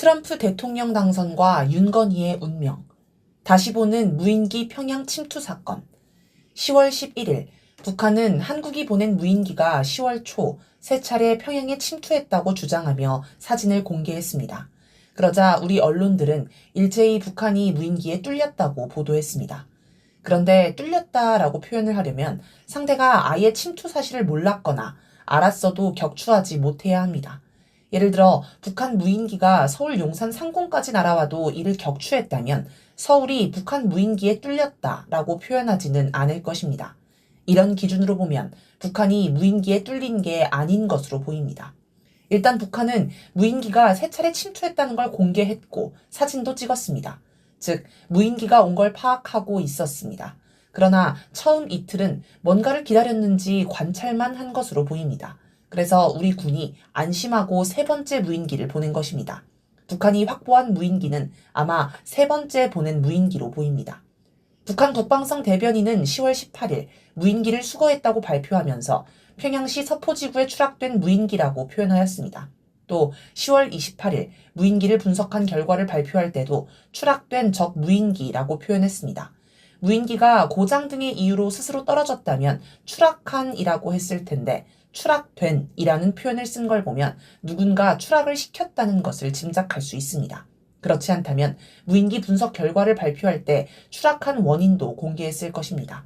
트럼프 대통령 당선과 윤건희의 운명, 다시 보는 무인기 평양 침투 사건. 10월 11일, 북한은 한국이 보낸 무인기가 10월 초 세 차례 평양에 침투했다고 주장하며 사진을 공개했습니다. 그러자 우리 언론들은 일제히 북한이 무인기에 뚫렸다고 보도했습니다. 그런데 뚫렸다라고 표현을 하려면 상대가 아예 침투 사실을 몰랐거나 알았어도 격추하지 못해야 합니다. 예를 들어 북한 무인기가 서울 용산 상공까지 날아와도 이를 격추했다면 서울이 북한 무인기에 뚫렸다라고 표현하지는 않을 것입니다. 이런 기준으로 보면 북한이 무인기에 뚫린 게 아닌 것으로 보입니다. 일단 북한은 무인기가 세 차례 침투했다는 걸 공개했고 사진도 찍었습니다. 즉 무인기가 온 걸 파악하고 있었습니다. 그러나 처음 이틀은 뭔가를 기다렸는지 관찰만 한 것으로 보입니다. 그래서 우리 군이 안심하고 세 번째 무인기를 보낸 것입니다. 북한이 확보한 무인기는 아마 세 번째 보낸 무인기로 보입니다. 북한 국방성 대변인은 10월 18일 무인기를 수거했다고 발표하면서 평양시 서포지구에 추락된 무인기라고 표현하였습니다. 또 10월 28일 무인기를 분석한 결과를 발표할 때도 추락된 적 무인기라고 표현했습니다. 무인기가 고장 등의 이유로 스스로 떨어졌다면 추락한이라고 했을 텐데 추락된 이라는 표현을 쓴 걸 보면 누군가 추락을 시켰다는 것을 짐작할 수 있습니다. 그렇지 않다면 무인기 분석 결과를 발표할 때 추락한 원인도 공개했을 것입니다.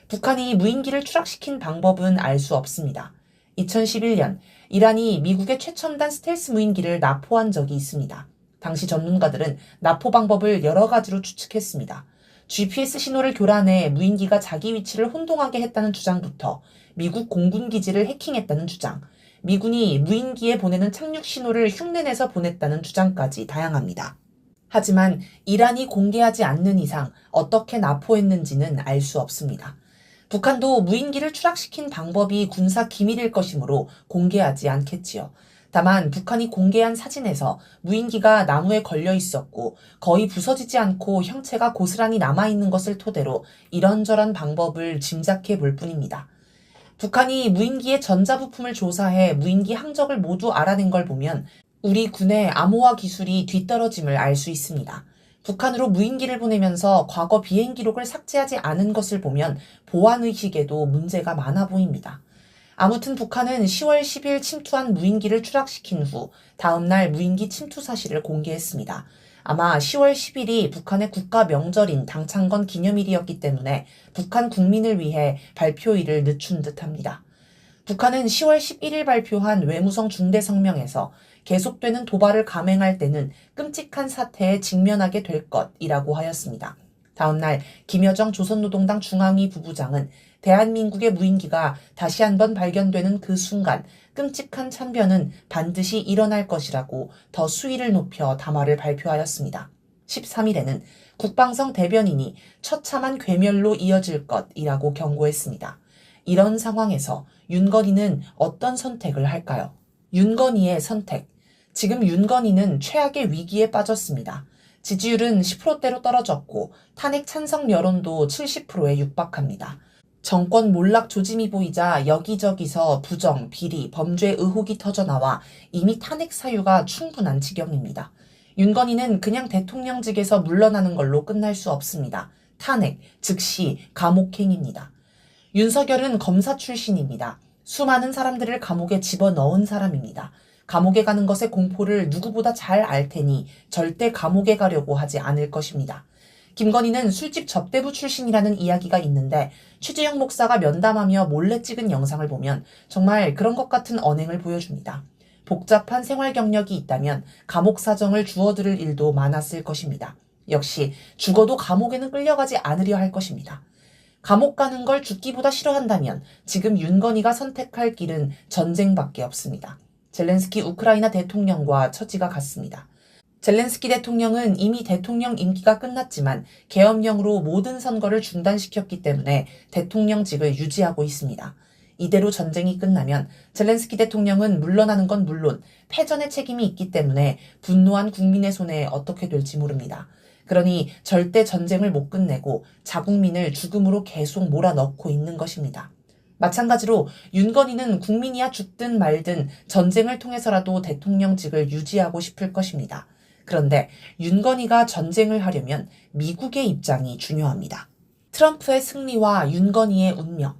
북한이 무인기를 추락시킨 방법은 알 수 없습니다. 2011년 이란이 미국의 최첨단 스텔스 무인기를 납포한 적이 있습니다. 당시 전문가들은 납포 방법을 여러 가지로 추측했습니다. GPS 신호를 교란해 무인기가 자기 위치를 혼동하게 했다는 주장부터 미국 공군 기지를 해킹했다는 주장, 미군이 무인기에 보내는 착륙 신호를 흉내내서 보냈다는 주장까지 다양합니다. 하지만 이란이 공개하지 않는 이상 어떻게 납포했는지는 알 수 없습니다. 북한도 무인기를 추락시킨 방법이 군사 기밀일 것이므로 공개하지 않겠지요. 다만 북한이 공개한 사진에서 무인기가 나무에 걸려 있었고 거의 부서지지 않고 형체가 고스란히 남아있는 것을 토대로 이런저런 방법을 짐작해 볼 뿐입니다. 북한이 무인기의 전자부품을 조사해 무인기 항적을 모두 알아낸 걸 보면 우리 군의 암호화 기술이 뒤떨어짐을 알 수 있습니다. 북한으로 무인기를 보내면서 과거 비행 기록을 삭제하지 않은 것을 보면 보안의식에도 문제가 많아 보입니다. 아무튼 북한은 10월 10일 침투한 무인기를 추락시킨 후 다음날 무인기 침투 사실을 공개했습니다. 아마 10월 10일이 북한의 국가 명절인 당창건 기념일이었기 때문에 북한 국민을 위해 발표일을 늦춘 듯합니다. 북한은 10월 11일 발표한 외무성 중대 성명에서 계속되는 도발을 감행할 때는 끔찍한 사태에 직면하게 될 것이라고 하였습니다. 다음날 김여정 조선노동당 중앙위 부부장은 대한민국의 무인기가 다시 한번 발견되는 그 순간 끔찍한 참변은 반드시 일어날 것이라고 더 수위를 높여 담화를 발표하였습니다. 13일에는 국방성 대변인이 처참한 괴멸로 이어질 것이라고 경고했습니다. 이런 상황에서 윤건희는 어떤 선택을 할까요? 윤건희의 선택. 지금 윤건희는 최악의 위기에 빠졌습니다. 지지율은 10%대로 떨어졌고 탄핵 찬성 여론도 70%에 육박합니다. 정권 몰락 조짐이 보이자 여기저기서 부정, 비리, 범죄 의혹이 터져나와 이미 탄핵 사유가 충분한 지경입니다. 윤건희는 그냥 대통령직에서 물러나는 걸로 끝날 수 없습니다. 탄핵, 즉시 감옥행입니다. 윤석열은 검사 출신입니다. 수많은 사람들을 감옥에 집어넣은 사람입니다. 감옥에 가는 것의 공포를 누구보다 잘 알 테니 절대 감옥에 가려고 하지 않을 것입니다. 김건희는 술집 접대부 출신이라는 이야기가 있는데 최재형 목사가 면담하며 몰래 찍은 영상을 보면 정말 그런 것 같은 언행을 보여줍니다. 복잡한 생활 경력이 있다면 감옥 사정을 주워들을 일도 많았을 것입니다. 역시 죽어도 감옥에는 끌려가지 않으려 할 것입니다. 감옥 가는 걸 죽기보다 싫어한다면 지금 윤건희가 선택할 길은 전쟁밖에 없습니다. 젤렌스키 우크라이나 대통령과 처지가 같습니다. 젤렌스키 대통령은 이미 대통령 임기가 끝났지만 계엄령으로 모든 선거를 중단시켰기 때문에 대통령직을 유지하고 있습니다. 이대로 전쟁이 끝나면 젤렌스키 대통령은 물러나는 건 물론 패전의 책임이 있기 때문에 분노한 국민의 손에 어떻게 될지 모릅니다. 그러니 절대 전쟁을 못 끝내고 자국민을 죽음으로 계속 몰아넣고 있는 것입니다. 마찬가지로 윤건희는 국민이야 죽든 말든 전쟁을 통해서라도 대통령직을 유지하고 싶을 것입니다. 그런데 윤건희가 전쟁을 하려면 미국의 입장이 중요합니다. 트럼프의 승리와 윤건희의 운명.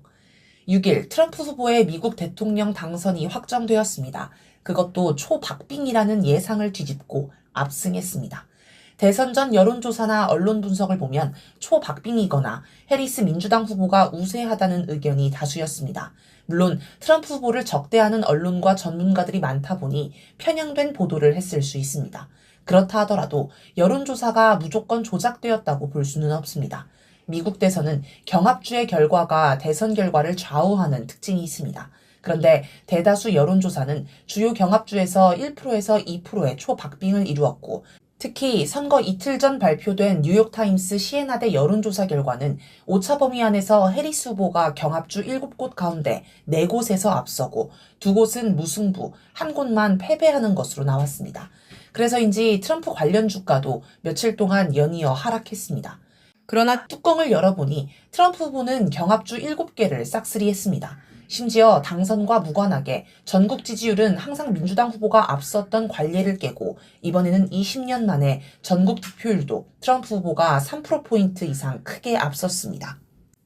6일 트럼프 후보의 미국 대통령 당선이 확정되었습니다. 그것도 초박빙이라는 예상을 뒤집고 압승했습니다. 대선 전 여론조사나 언론 분석을 보면 초박빙이거나 해리스 민주당 후보가 우세하다는 의견이 다수였습니다. 물론 트럼프 후보를 적대하는 언론과 전문가들이 많다 보니 편향된 보도를 했을 수 있습니다. 그렇다 하더라도 여론조사가 무조건 조작되었다고 볼 수는 없습니다. 미국 대선은 경합주의 결과가 대선 결과를 좌우하는 특징이 있습니다. 그런데 대다수 여론조사는 주요 경합주에서 1%에서 2%의 초박빙을 이루었고, 특히 선거 이틀 전 발표된 뉴욕타임스 시에나대 여론조사 결과는 오차 범위 안에서 해리스 후보가 경합주 7곳 가운데 4곳에서 앞서고 2곳은 무승부, 1곳만 패배하는 것으로 나왔습니다. 그래서인지 트럼프 관련 주가도 며칠 동안 연이어 하락했습니다. 그러나 뚜껑을 열어보니 트럼프 후보는 경합주 7개를 싹쓸이했습니다. 심지어 당선과 무관하게 전국 지지율은 항상 민주당 후보가 앞섰던 관례를 깨고 이번에는 20년 만에 전국 득표율도 트럼프 후보가 3%포인트 이상 크게 앞섰습니다.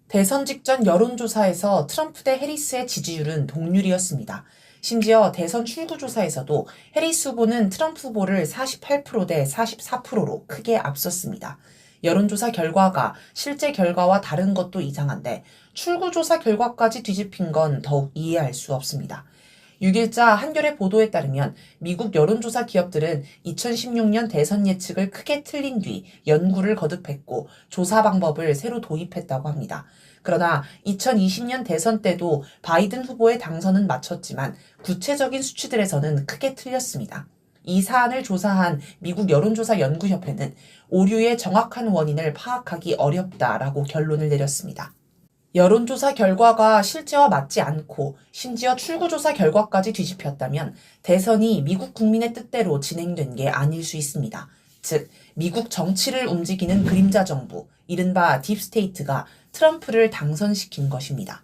대선 직전 여론조사에서 트럼프 대 해리스의 지지율은 동률이었습니다. 심지어 대선 출구조사에서도 해리스 후보는 트럼프 후보를 48% 대 44%로 크게 앞섰습니다. 여론조사 결과가 실제 결과와 다른 것도 이상한데 출구조사 결과까지 뒤집힌 건 더욱 이해할 수 없습니다. 6일자 한겨레 보도에 따르면 미국 여론조사 기업들은 2016년 대선 예측을 크게 틀린 뒤 연구를 거듭했고 조사 방법을 새로 도입했다고 합니다. 그러나 2020년 대선 때도 바이든 후보의 당선은 맞췄지만 구체적인 수치들에서는 크게 틀렸습니다. 이 사안을 조사한 미국 여론조사 연구협회는 오류의 정확한 원인을 파악하기 어렵다라고 결론을 내렸습니다. 여론조사 결과가 실제와 맞지 않고 심지어 출구조사 결과까지 뒤집혔다면 대선이 미국 국민의 뜻대로 진행된 게 아닐 수 있습니다. 즉, 미국 정치를 움직이는 그림자 정부, 이른바 딥스테이트가 트럼프를 당선시킨 것입니다.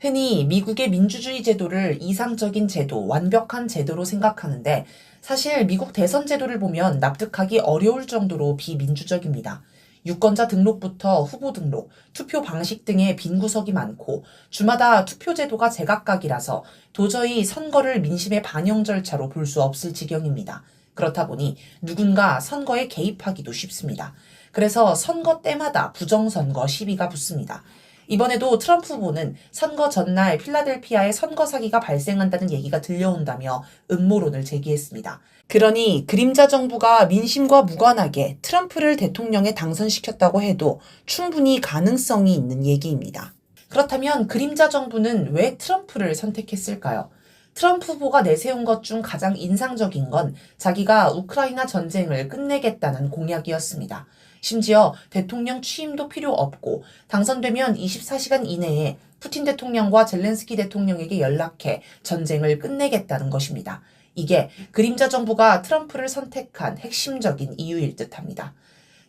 흔히 미국의 민주주의 제도를 이상적인 제도, 완벽한 제도로 생각하는데 사실 미국 대선 제도를 보면 납득하기 어려울 정도로 비민주적입니다. 유권자 등록부터 후보 등록, 투표 방식 등의 빈 구석이 많고 주마다 투표 제도가 제각각이라서 도저히 선거를 민심의 반영 절차로 볼 수 없을 지경입니다. 그렇다 보니 누군가 선거에 개입하기도 쉽습니다. 그래서 선거 때마다 부정선거 시비가 붙습니다. 이번에도 트럼프 후보는 선거 전날 필라델피아에 선거 사기가 발생한다는 얘기가 들려온다며 음모론을 제기했습니다. 그러니 그림자 정부가 민심과 무관하게 트럼프를 대통령에 당선시켰다고 해도 충분히 가능성이 있는 얘기입니다. 그렇다면 그림자 정부는 왜 트럼프를 선택했을까요? 트럼프 후보가 내세운 것 중 가장 인상적인 건 자기가 우크라이나 전쟁을 끝내겠다는 공약이었습니다. 심지어 대통령 취임도 필요 없고 당선되면 24시간 이내에 푸틴 대통령과 젤렌스키 대통령에게 연락해 전쟁을 끝내겠다는 것입니다. 이게 그림자 정부가 트럼프를 선택한 핵심적인 이유일 듯합니다.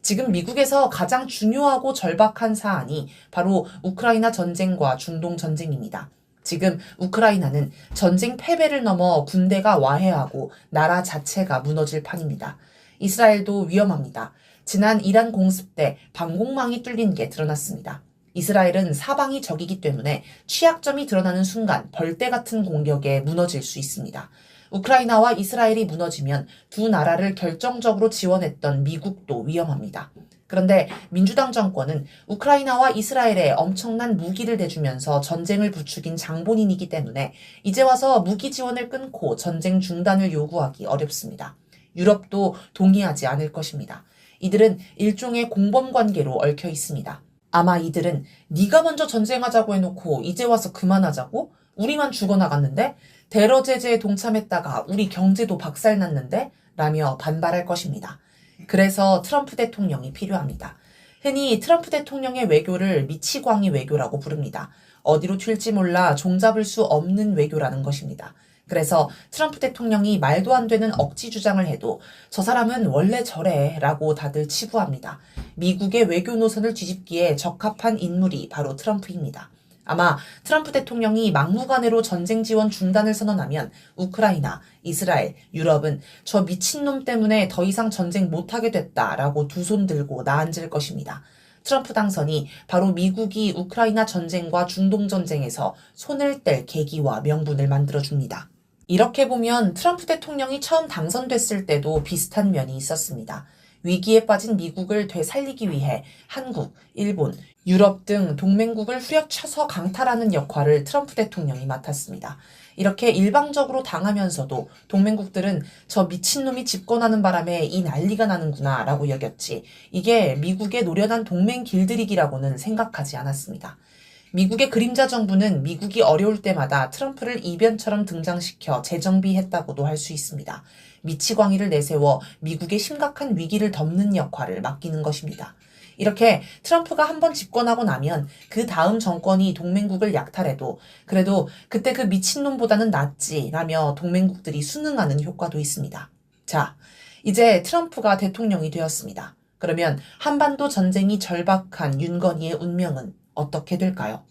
지금 미국에서 가장 중요하고 절박한 사안이 바로 우크라이나 전쟁과 중동 전쟁입니다. 지금 우크라이나는 전쟁 패배를 넘어 군대가 와해하고 나라 자체가 무너질 판입니다. 이스라엘도 위험합니다. 지난 이란 공습 때 방공망이 뚫린 게 드러났습니다. 이스라엘은 사방이 적이기 때문에 취약점이 드러나는 순간 벌떼 같은 공격에 무너질 수 있습니다. 우크라이나와 이스라엘이 무너지면 두 나라를 결정적으로 지원했던 미국도 위험합니다. 그런데 민주당 정권은 우크라이나와 이스라엘에 엄청난 무기를 대주면서 전쟁을 부추긴 장본인이기 때문에 이제 와서 무기 지원을 끊고 전쟁 중단을 요구하기 어렵습니다. 유럽도 동의하지 않을 것입니다. 이들은 일종의 공범관계로 얽혀 있습니다. 아마 이들은 네가 먼저 전쟁하자고 해놓고 이제 와서 그만하자고? 우리만 죽어나갔는데? 테러 제재에 동참했다가 우리 경제도 박살났는데? 라며 반발할 것입니다. 그래서 트럼프 대통령이 필요합니다. 흔히 트럼프 대통령의 외교를 미치광이 외교라고 부릅니다. 어디로 튈지 몰라 종잡을 수 없는 외교라는 것입니다. 그래서 트럼프 대통령이 말도 안 되는 억지 주장을 해도 저 사람은 원래 저래 라고 다들 치부합니다. 미국의 외교 노선을 뒤집기에 적합한 인물이 바로 트럼프입니다. 아마 트럼프 대통령이 막무가내로 전쟁 지원 중단을 선언하면 우크라이나, 이스라엘, 유럽은 저 미친놈 때문에 더 이상 전쟁 못하게 됐다라고 두 손 들고 나앉을 것입니다. 트럼프 당선이 바로 미국이 우크라이나 전쟁과 중동 전쟁에서 손을 뗄 계기와 명분을 만들어줍니다. 이렇게 보면 트럼프 대통령이 처음 당선됐을 때도 비슷한 면이 있었습니다. 위기에 빠진 미국을 되살리기 위해 한국, 일본, 유럽 등 동맹국을 후려쳐서 강탈하는 역할을 트럼프 대통령이 맡았습니다. 이렇게 일방적으로 당하면서도 동맹국들은 저 미친놈이 집권하는 바람에 이 난리가 나는구나 라고 여겼지, 이게 미국의 노련한 동맹 길들이기라고는 생각하지 않았습니다. 미국의 그림자 정부는 미국이 어려울 때마다 트럼프를 이변처럼 등장시켜 재정비했다고도 할 수 있습니다. 미치광이를 내세워 미국의 심각한 위기를 덮는 역할을 맡기는 것입니다. 이렇게 트럼프가 한번 집권하고 나면 그 다음 정권이 동맹국을 약탈해도 그래도 그때 그 미친놈보다는 낫지라며 동맹국들이 순응하는 효과도 있습니다. 자, 이제 트럼프가 대통령이 되었습니다. 그러면 한반도 전쟁이 절박한 윤건희의 운명은 어떻게 될까요?